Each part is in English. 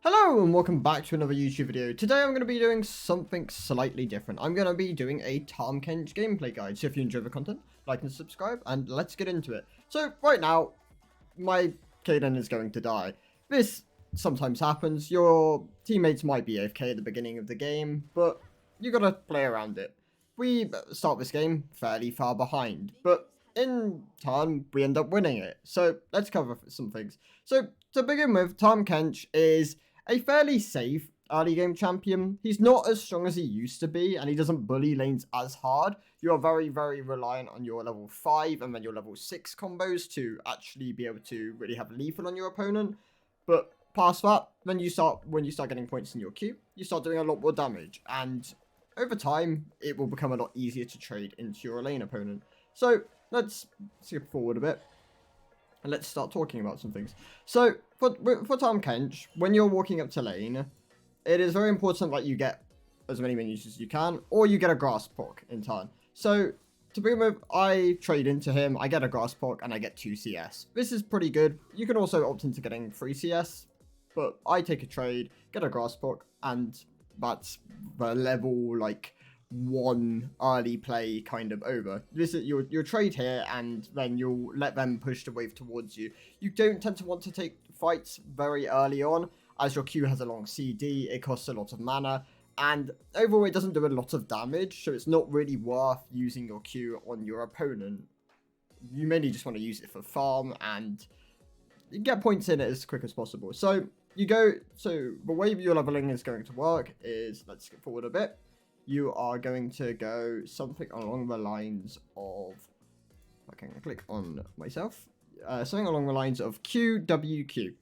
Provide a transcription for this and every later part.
Hello and welcome back to another YouTube video. Today I'm going to be doing something slightly different. I'm going to be doing a Tahm Kench gameplay guide. So if you enjoy the content, like and subscribe and let's get into it. So right now, my Kaden is going to die. This sometimes happens. Your teammates might be AFK at the beginning of the game, but you got to play around it. We start this game fairly far behind, but in turn, we end up winning it. So let's cover some things. So to begin with, Tahm Kench is a fairly safe early game champion. He's not as strong as he used to be, and he doesn't bully lanes as hard. You are very, very reliant on your level 5 and then your level 6 combos to actually be able to really have lethal on your opponent. But past that, when you start getting points in your queue, you start doing a lot more damage, and over time, it will become a lot easier to trade into your lane opponent. So let's skip forward a bit. And let's start talking about some things. So, for Tahm Kench, when you're walking up to lane, it is very important that you get as many minions as you can, or you get a grass pork in turn. So, to begin with, I trade into him, I get a grass pork, and I get 2 CS. This is pretty good. You can also opt into getting 3 CS, but I take a trade, get a grass pork, and that's the level, like, 1 early play kind of over. This is your trade here, and then you'll let them push the wave towards you. You don't tend to want to take fights very early on, as your Q has a long CD, it costs a lot of mana, and overall it doesn't do a lot of damage, so it's not really worth using your Q on your opponent. You mainly just want to use it for farm and get points in it as quick as possible. So the way your leveling is going to work is, let's skip forward a bit. You are going to go something along the lines of, I can click on myself, something along the lines of QWQ.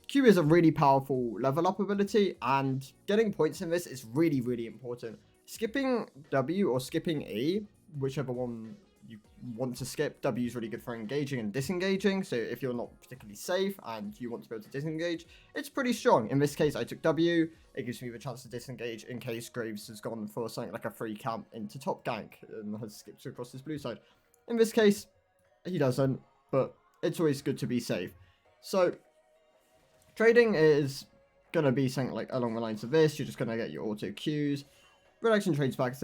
Q is a really powerful level up ability, and getting points in this is really, really important. Skipping W or skipping E, whichever one you want to skip. W is really good for engaging and disengaging, so if you're not particularly safe and you want to be able to disengage, it's pretty strong. In this case, I took W. It gives me the chance to disengage in case Graves has gone for something like a free camp into top gank and has skipped across his blue side. In this case, he doesn't, but it's always good to be safe. So, trading is going to be something like along the lines of this. You're just going to get your auto Qs. Reduction trades back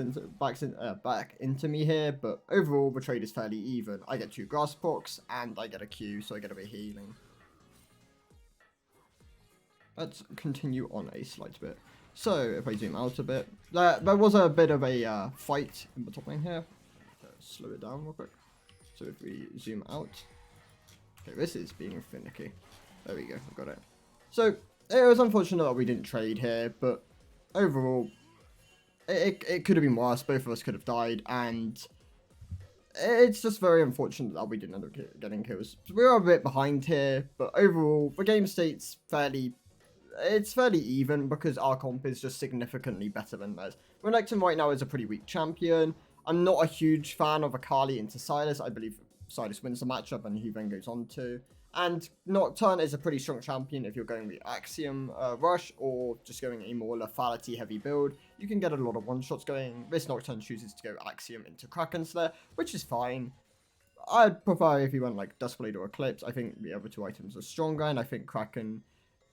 into me here, but overall the trade is fairly even. I get 2 grass porks and I get a Q, so I get a bit of healing. Let's continue on a slight bit. So if I zoom out a bit, there was a bit of a fight in the top lane here. Slow it down real quick. So if we zoom out, okay, this is being finicky. There we go, I got it. So it was unfortunate that we didn't trade here, but overall, it could have been worse. Both of us could have died, and it's just very unfortunate that we didn't end up getting kills. So we are a bit behind here, but overall, the game state's fairly even because our comp is just significantly better than theirs. Renekton right now is a pretty weak champion. I'm not a huge fan of Akali into Sylas. I believe Sylas wins the matchup and he then goes on to. And Nocturne is a pretty strong champion if you're going the Axiom rush or just going a more lethality heavy build. You can get a lot of one-shots going. This Nocturne chooses to go Axiom into Kraken's there, which is fine. I'd prefer if you went like Duskblade or Eclipse. I think the other 2 items are stronger, and I think Kraken,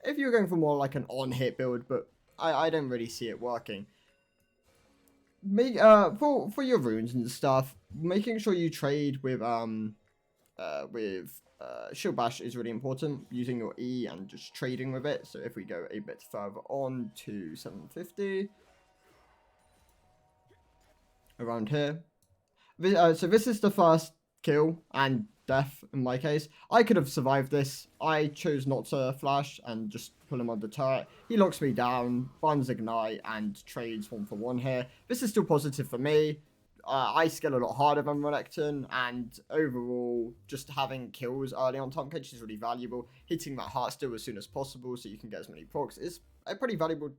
if you're going for more like an on-hit build, but I don't really see it working. For your runes and stuff, making sure you trade with Shield Bash is really important, using your E and just trading with it. So if we go a bit further on to 750, around here, so this is the first kill and death in my case. I could have survived this. I chose not to flash and just pull him on the turret. He locks me down, burns Ignite, and trades 1 for 1 here. This is still positive for me. I scale a lot harder than Renekton, and overall, just having kills early on Tahm Kench is really valuable. Hitting that heart steal as soon as possible so you can get as many procs is a pretty valuable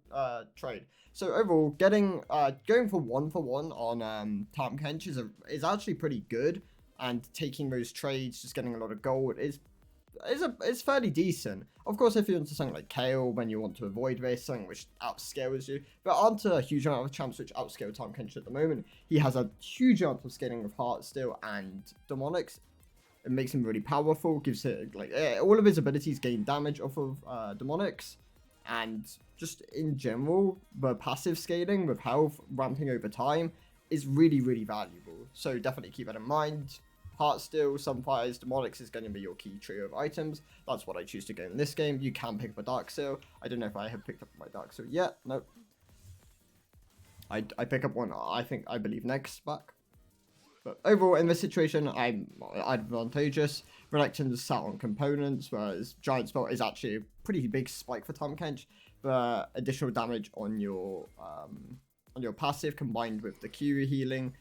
trade. So overall, going for 1 for 1 on Tahm Kench is actually pretty good, and taking those trades, just getting a lot of gold is fairly decent. Of course, if you're into something like Kale, when you want to avoid this, something which outscales you, there aren't a huge amount of champs which outscale Tahm Kench at the moment. He has a huge amount of scaling of Heartsteel and Demonics. It makes him really powerful, gives it like all of his abilities gain damage off of Demonics, and just in general, the passive scaling with health ramping over time is really, really valuable. So definitely keep that in mind. Heartsteel, Sunfires, Demonics is going to be your key trio of items. That's what I choose to go in this game. You can pick up a Dark Seal. I don't know if I have picked up my Dark Seal yet. Nope. I pick up one, I believe next back. But overall, in this situation, I'm advantageous. Renekton's sat on components, whereas Giant Spell is actually a pretty big spike for Tahm Kench. But additional damage on your passive combined with the Q healing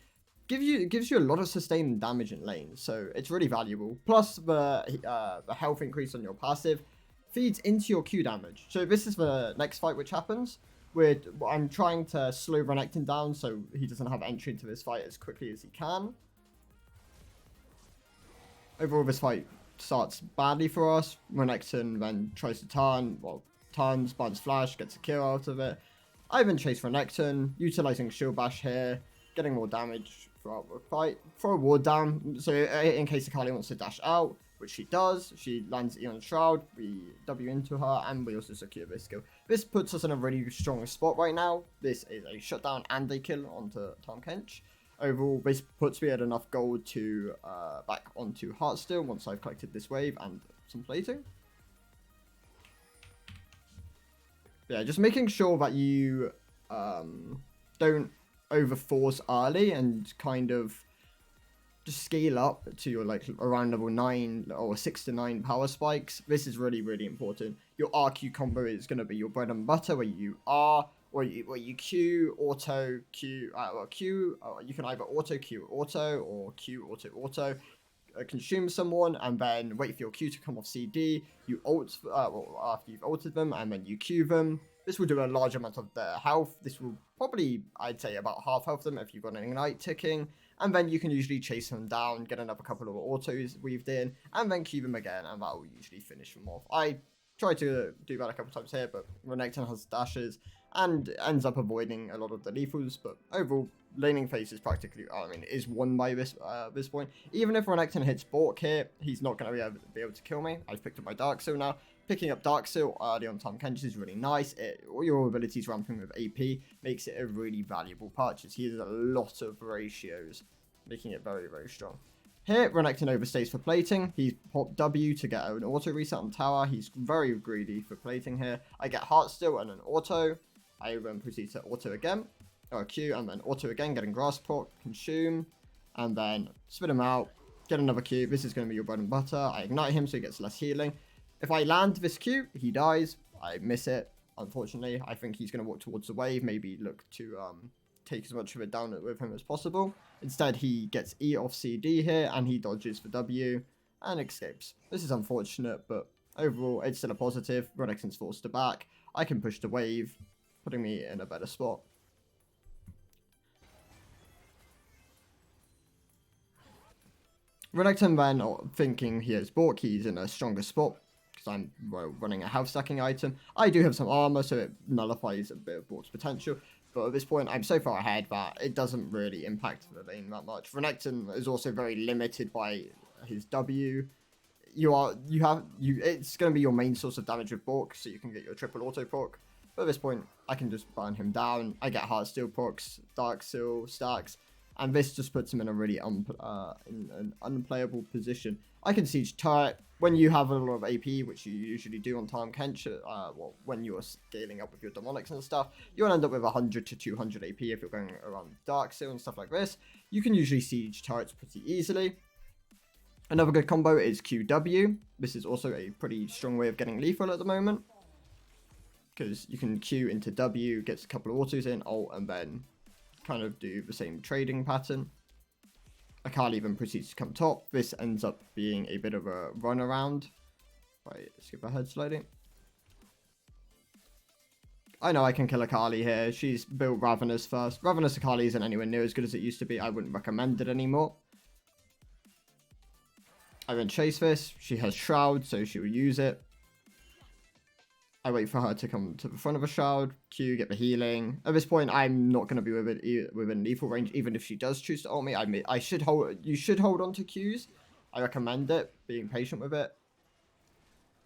gives you a lot of sustained damage in lane, so it's really valuable. Plus the health increase on your passive feeds into your Q damage. So this is the next fight which happens. I'm trying to slow Renekton down so he doesn't have entry into this fight as quickly as he can. Overall, this fight starts badly for us. Renekton then tries to turn, turns, buns flash, gets a kill out of it. I then chase Renekton, utilizing shield bash here, getting more damage throughout the fight. Throw a ward down, so in case Akali wants to dash out, which she does, she lands Eon Shroud, we W into her, and we also secure this kill. This puts us in a really strong spot right now. This is a shutdown and a kill onto Tahm Kench. Overall, this puts me at enough gold to back onto Heartsteel once I've collected this wave and some plating. Yeah, just making sure that you don't overforce early and kind of just scale up to your like around level 9 or 6 to 9 power spikes. This is really, really important. Your RQ combo is going to be your bread and butter, where you R, where you Q, auto, Q, or Q, you can either auto, Q, auto, or Q, auto, auto. Consume someone and then wait for your Q to come off CD. You ult after you've ulted them, and then you Q them. This will do a large amount of their health. This will probably, I'd say, about half health them if you've got an ignite ticking. And then you can usually chase them down, get another couple of autos weaved in, and then Q them again, and that will usually finish them off. I tried to do that a couple times here, but Renekton has dashes and ends up avoiding a lot of the lethals. But overall, laning phase is practically, is won by this point. Even if Renekton hits Bork here, he's not going to be able to kill me. I've picked up my Dark Seal now. Picking up Dark Seal early on Tahm Kench is really nice. All your abilities ramping with AP makes it a really valuable purchase. He has a lot of ratios, making it very, very strong. Here, Renekton overstays for plating. He's popped W to get an auto reset on tower. He's very greedy for plating here. I get Heartsteel and an auto. I then proceed to auto again, or Q, and then auto again, getting Grass Pot, consume, and then spit him out, get another Q. This is going to be your bread and butter. I ignite him so he gets less healing. If I land this Q, he dies. I miss it, unfortunately. I think he's going to walk towards the wave, maybe look to take as much of it down with him as possible. Instead, he gets E off CD here, and he dodges for W, and escapes. This is unfortunate, but overall, it's still a positive. Renekton's forced to back. I can push the wave, putting me in a better spot. Renekton then, thinking he has Bork, he's in a stronger spot, because I'm running a health stacking item. I do have some armor, so it nullifies a bit of Bork's potential. But at this point, I'm so far ahead that it doesn't really impact the lane that much. Renekton is also very limited by his W. It's going to be your main source of damage with Bork, so you can get your triple auto proc. But at this point, I can just burn him down. I get Heartsteel procs, Dark Seal stacks, and this just puts him in a really in an unplayable position. I can siege turret. When you have a lot of AP, which you usually do on Tahm Kench, when you're scaling up with your demonics and stuff, you'll end up with 100 to 200 AP if you're going around Dark Seal and stuff like this. You can usually siege turrets pretty easily. Another good combo is QW. This is also a pretty strong way of getting lethal at the moment, because you can Q into W, gets a couple of autos in, ult, and then kind of do the same trading pattern. Akali then proceeds to come top. This ends up being a bit of a run around. Right, skip ahead slightly. I know I can kill Akali here. She's built Ravenous first. Ravenous Akali isn't anywhere near as good as it used to be. I wouldn't recommend it anymore. I then chase this. She has Shroud, so she will use it. I wait for her to come to the front of a Shroud, Q, get the healing. At this point, I'm not going to be within lethal range, even if she does choose to ult me. You should hold on to Qs. I recommend it, being patient with it.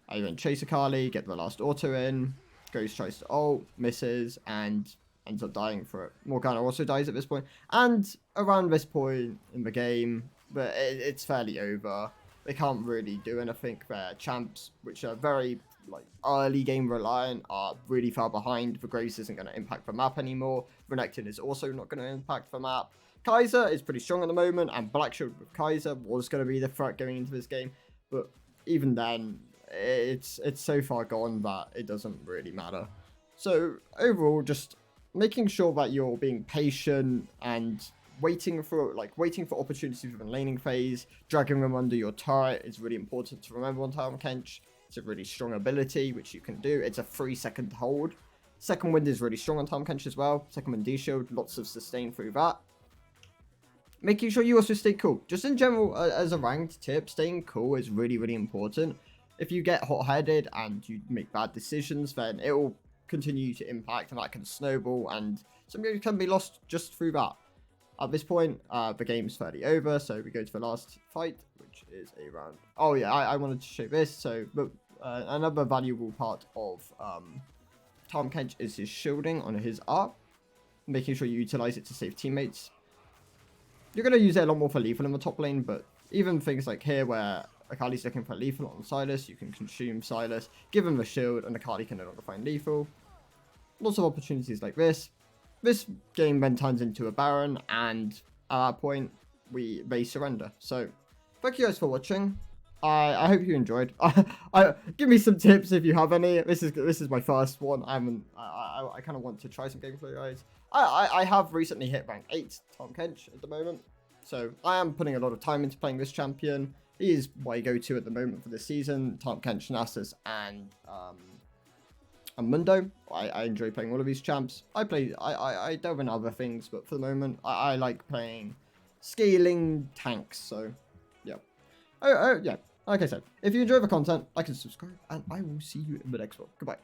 I then chase Akali, get the last auto in. Ghost tries to ult, misses, and ends up dying for it. Morgana also dies at this point. And around this point in the game, but it's fairly over. They can't really do anything. Their champs, which are very like early game reliant, are really far behind. The Graves isn't going to impact the map anymore. Renekton is also not going to impact the map. Kaiser is pretty strong at the moment, and Black Shield with Kaiser was going to be the threat going into this game. But even then, it's so far gone that it doesn't really matter. So overall, just making sure that you're being patient and waiting for opportunities within laning phase, dragging them under your turret is really important to remember on Tahm Kench. It's a really strong ability which you can do. It's a 3-second hold. Second wind is really strong on Tahm Kench as well. Second wind D shield, lots of sustain through that. Making sure you also stay cool. Just in general, as a ranked tip, staying cool is really, really important. If you get hot-headed and you make bad decisions, then it will continue to impact, and that can snowball, and some games can be lost just through that. At this point, the game's fairly over, so we go to the last fight, which is a round. Oh yeah, I wanted to show this. So, but another valuable part of Tahm Kench is his shielding on his R, making sure you utilize it to save teammates. You're going to use it a lot more for lethal in the top lane, but even things like here where Akali's looking for lethal on Sylas, you can consume Sylas, give him the shield, and Akali can no longer find lethal. Lots of opportunities like this. This game then turns into a Baron, and at that point, they surrender. So, thank you guys for watching. I hope you enjoyed. Give me some tips if you have any. This is my first one. I kind of want to try some gameplay, guys. I have recently hit rank 8 Tahm Kench at the moment, so I am putting a lot of time into playing this champion. He is my go-to at the moment for this season. Tahm Kench, Nasus, and Mundo. I enjoy playing all of these champs. I delve in other things, but for the moment, I like playing scaling tanks. So yeah. Yeah. Like I said, if you enjoy the content, like and subscribe, and I will see you in the next one. Goodbye.